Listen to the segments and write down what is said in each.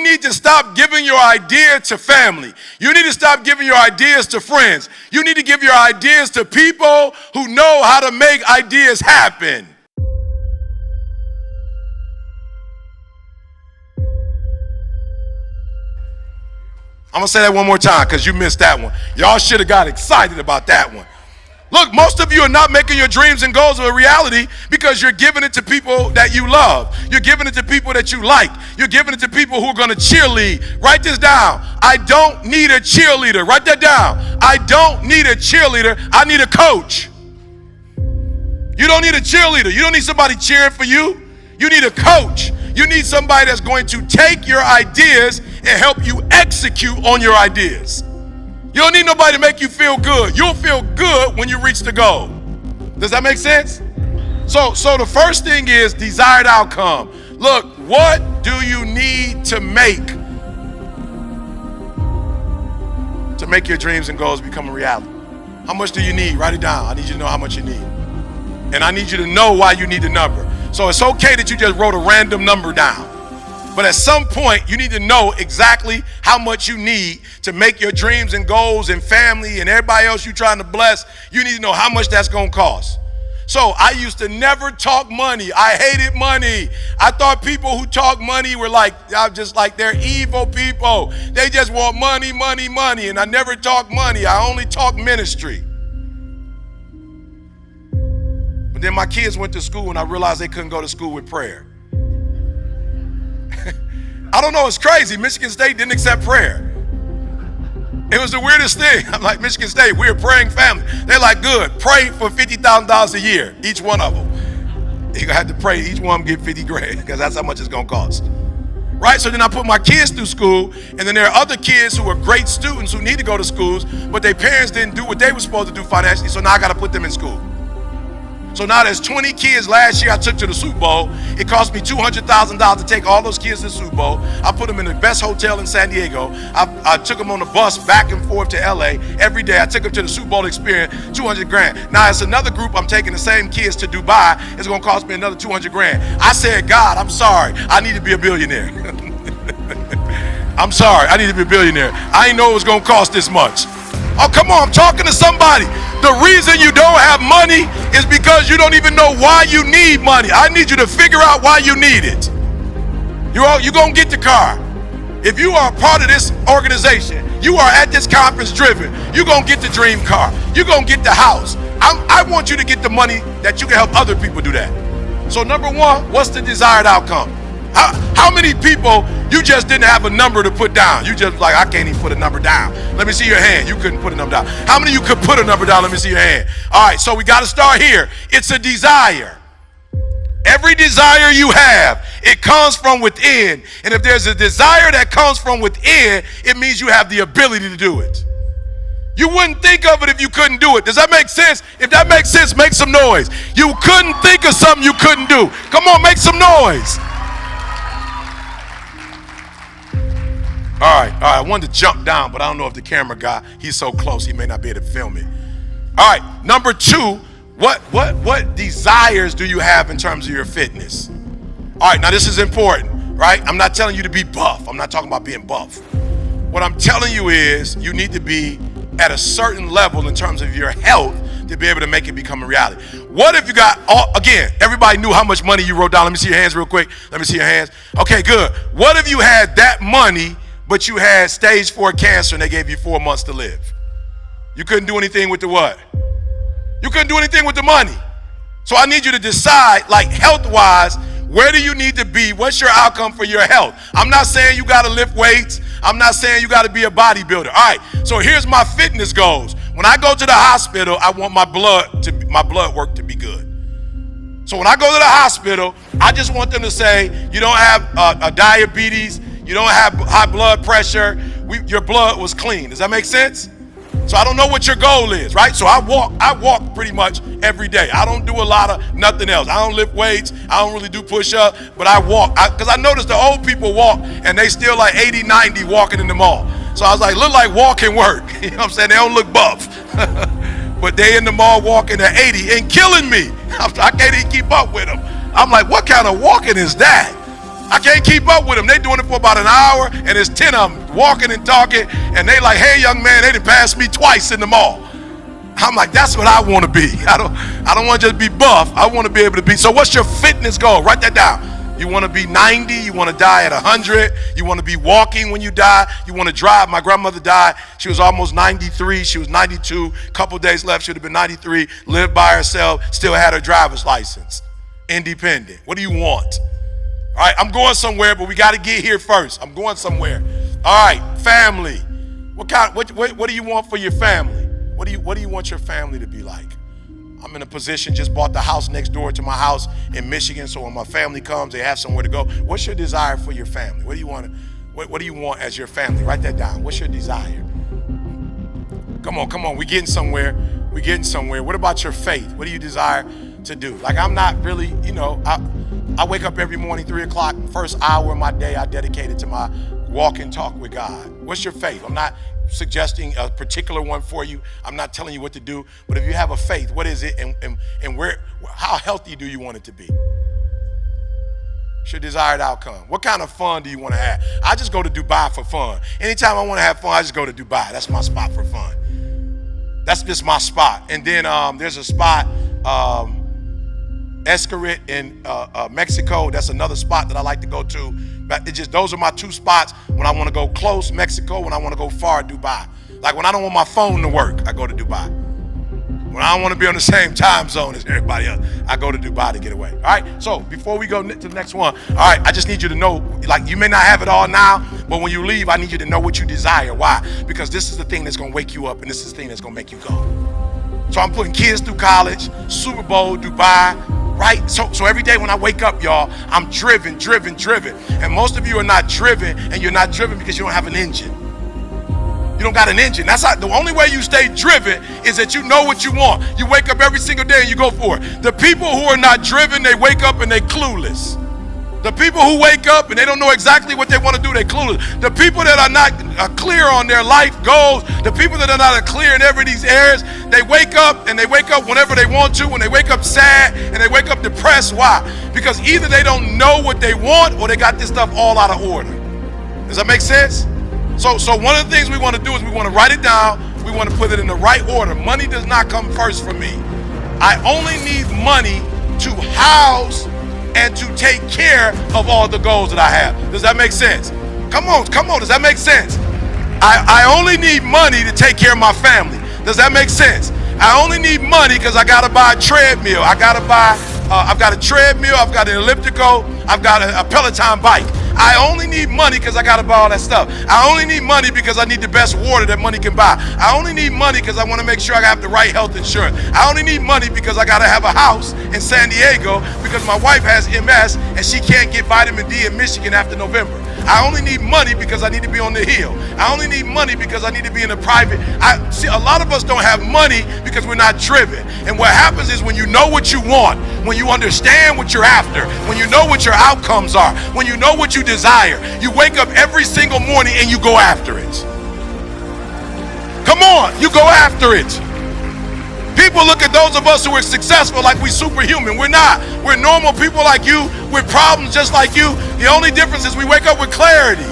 need to stop giving your idea to family. You need to stop giving your ideas to friends. You need to give your ideas to people who know how to make ideas happen. I'm going to say that one more time because you missed that one. Y'all should have got excited about that one. Look, most of you are not making your dreams and goals a reality because you're giving it to people that you love. You're giving it to people that you like. You're giving it to people who are going to cheerlead. Write this down. I don't need a cheerleader. Write that down. I don't need a cheerleader. I need a coach. You don't need a cheerleader. You don't need somebody cheering for you. You need a coach. You need somebody that's going to take your ideas and help you execute on your ideas. You don't need nobody to make you feel good. You'll feel good when you reach the goal. Does that make sense? So the first thing is desired outcome. Look, what do you need to make your dreams and goals become a reality? How much do you need? Write it down. I need you to know how much you need. And I need you to know why you need the number. So it's okay that you just wrote a random number down. But at some point, you need to know exactly how much you need to make your dreams and goals and family and everybody else you're trying to bless. You need to know how much that's going to cost. So I used to never talk money. I hated money. I thought people who talk money were they're evil people. They just want money, money, money. And I never talked money. I only talked ministry. But then my kids went to school and I realized they couldn't go to school with prayer. I don't know, it's crazy. Michigan State didn't accept prayer. It was the weirdest thing. I'm like, Michigan State, we're a praying family. They're like, good, pray for $50,000 a year, each one of them. You have to pray, each one get 50 grand, because that's how much it's gonna cost. Right, so then I put my kids through school, and then there are other kids who are great students who need to go to schools, but their parents didn't do what they were supposed to do financially, so now I gotta put them in school. So now there's 20 kids last year I took to the Super Bowl. It cost me $200,000 to take all those kids to the Super Bowl. I put them in the best hotel in San Diego. I took them on the bus back and forth to LA every day. I took them to the Super Bowl experience, 200 grand. Now it's another group I'm taking the same kids to Dubai. It's gonna cost me another 200 grand. I said, God, I'm sorry. I need to be a billionaire. I'm sorry, I need to be a billionaire. I didn't know it was gonna cost this much. Oh, come on, I'm talking to somebody. The reason you don't have money is because you don't even know why you need money. I need you to figure out why you need it. You're gonna get the car. If you are a part of this organization, you are at this conference driven, you're gonna get the dream car. You're gonna get the house. I want you to get the money that you can help other people do that. So number one, what's the desired outcome? How many people you just didn't have a number to put down? You just like, I can't even put a number down. Let me see your hand. You couldn't put a number down. How many of you could put a number down? Let me see your hand. All right, so we got to start here. It's a desire. Every desire you have, it comes from within. And if there's a desire that comes from within, it means you have the ability to do it. You wouldn't think of it if you couldn't do it. Does that make sense? If that makes sense, make some noise. You couldn't think of something you couldn't do. Come on, make some noise. All right, I wanted to jump down, but I don't know if the camera guy, he's so close, he may not be able to film it. All right, number two, what desires do you have in terms of your fitness? All right, now this is important, right? I'm not telling you to be buff. I'm not talking about being buff. What I'm telling you is you need to be at a certain level in terms of your health to be able to make it become a reality. What if you got, again, everybody knew how much money you wrote down. Let me see your hands real quick. Let me see your hands. Okay, good. What if you had that money but you had stage 4 cancer and they gave you 4 months to live? You couldn't do anything with the what? You couldn't do anything with the money. So I need you to decide, like health-wise, where do you need to be? What's your outcome for your health? I'm not saying you got to lift weights. I'm not saying you got to be a bodybuilder. All right, so here's my fitness goals. When I go to the hospital, I want my blood work to be good. So when I go to the hospital, I just want them to say, you don't have diabetes, you don't have high blood pressure, your blood was clean. Does that make sense? So I don't know what your goal is, right? So I walk pretty much every day. I don't do a lot of nothing else. I don't lift weights. I don't really do push-ups, but I walk. Because I noticed the old people walk, and they still like 80, 90 walking in the mall. So I was like, look like walk and work. You know what I'm saying? They don't look buff. But they in the mall walking at 80 and killing me. I can't even keep up with them. I'm like, what kind of walking is that? I can't keep up with them. They doing it for about an hour, and there's 10 of them walking and talking, and they like, hey, young man, they done passed me twice in the mall. I'm like, that's what I want to be. I don't want to just be buff. I want to be able to be. So what's your fitness goal? Write that down. You want to be 90. You want to die at 100. You want to be walking when you die. You want to drive. My grandmother died. She was almost 93. She was 92. Couple days left. She would have been 93. Lived by herself. Still had her driver's license. Independent. What do you want? All right, I'm going somewhere, but we got to get here first. I'm going somewhere. All right, family. What do you want for your family? What do you want your family to be like? I'm in a position, just bought the house next door to my house in Michigan, so when my family comes, they have somewhere to go. What's your desire for your family? What do you want as your family? Write that down. What's your desire? Come on. We're getting somewhere. What about your faith? What do you desire to do? Like, I'm not really, I wake up every morning, 3 o'clock, first hour of my day I dedicate it to my walk and talk with God. What's your faith? I'm not suggesting a particular one for you. I'm not telling you what to do, but if you have a faith, what is it, and how healthy do you want it to be? It's your desired outcome. What kind of fun do you want to have? I just go to Dubai for fun. Anytime I want to have fun, I just go to Dubai. That's my spot for fun. That's just my spot. And then there's a spot, Escarit in Mexico. That's another spot that I like to go to. But those are my two spots when I want to go close, Mexico. When I want to go far, Dubai. Like when I don't want my phone to work, I go to Dubai. When I don't want to be on the same time zone as everybody else, I go to Dubai to get away. All right, so before we go to the next one, all right, I just need you to know, like, you may not have it all now, but when you leave, I need you to know what you desire. Why? Because this is the thing that's going to wake you up, and this is the thing that's going to make you go. So I'm putting kids through college, Super Bowl, Dubai, right? So every day when I wake up, y'all, I'm driven. And most of you are not driven, and you're not driven because you don't have an engine. You don't got an engine. That's not, the only way you stay driven is that you know what you want. You wake up every single day and you go for it. The people who are not driven, they wake up and they clueless. The people who wake up and they don't know exactly what they want to do, they clueless. The people that are not clear on their life goals, the people that are not clear in every of these areas, they wake up and they wake up whenever they want to, and they wake up sad and they wake up depressed. Why? Because either they don't know what they want or they got this stuff all out of order. Does that make sense? So one of the things we want to do is we want to write it down. We want to put it in the right order. Money does not come first for me. I only need money to house and to take care of all the goals that I have. Does that make sense? Come on. Does that make sense? I only need money to take care of my family. Does that make sense? I only need money because I got to buy a treadmill. I've got a treadmill. I've got an elliptical. I've got a Peloton bike. I only need money because I got to buy all that stuff. I only need money because I need the best water that money can buy. I only need money because I want to make sure I have the right health insurance. I only need money because I got to have a house in San Diego because my wife has MS and she can't get vitamin D in Michigan after November. I only need money because I need to be on the hill. I only need money because I need to be in a private. See, a lot of us don't have money because we're not driven. And what happens is when you know what you want, when you understand what you're after, when you know what your outcomes are, when you know what you desire, you wake up every single morning and you go after it. Come on, you go after it. People look at those of us who are successful like we superhuman. We're not. We're normal people like you with problems just like you. The only difference is we wake up with clarity.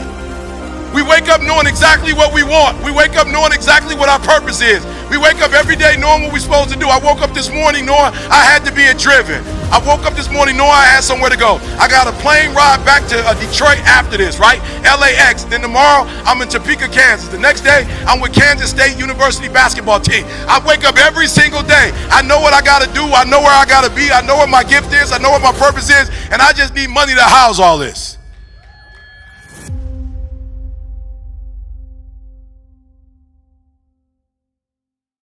We wake up knowing exactly what we want. We wake up knowing exactly what our purpose is. We wake up every day knowing what we're supposed to do. I woke up this morning knowing I had to be driven. I woke up this morning knowing I had somewhere to go. I got a plane ride back to Detroit after this, right? LAX. Then tomorrow, I'm in Topeka, Kansas. The next day, I'm with Kansas State University basketball team. I wake up every single day. I know what I got to do. I know where I got to be. I know what my gift is. I know what my purpose is. And I just need money to house all this.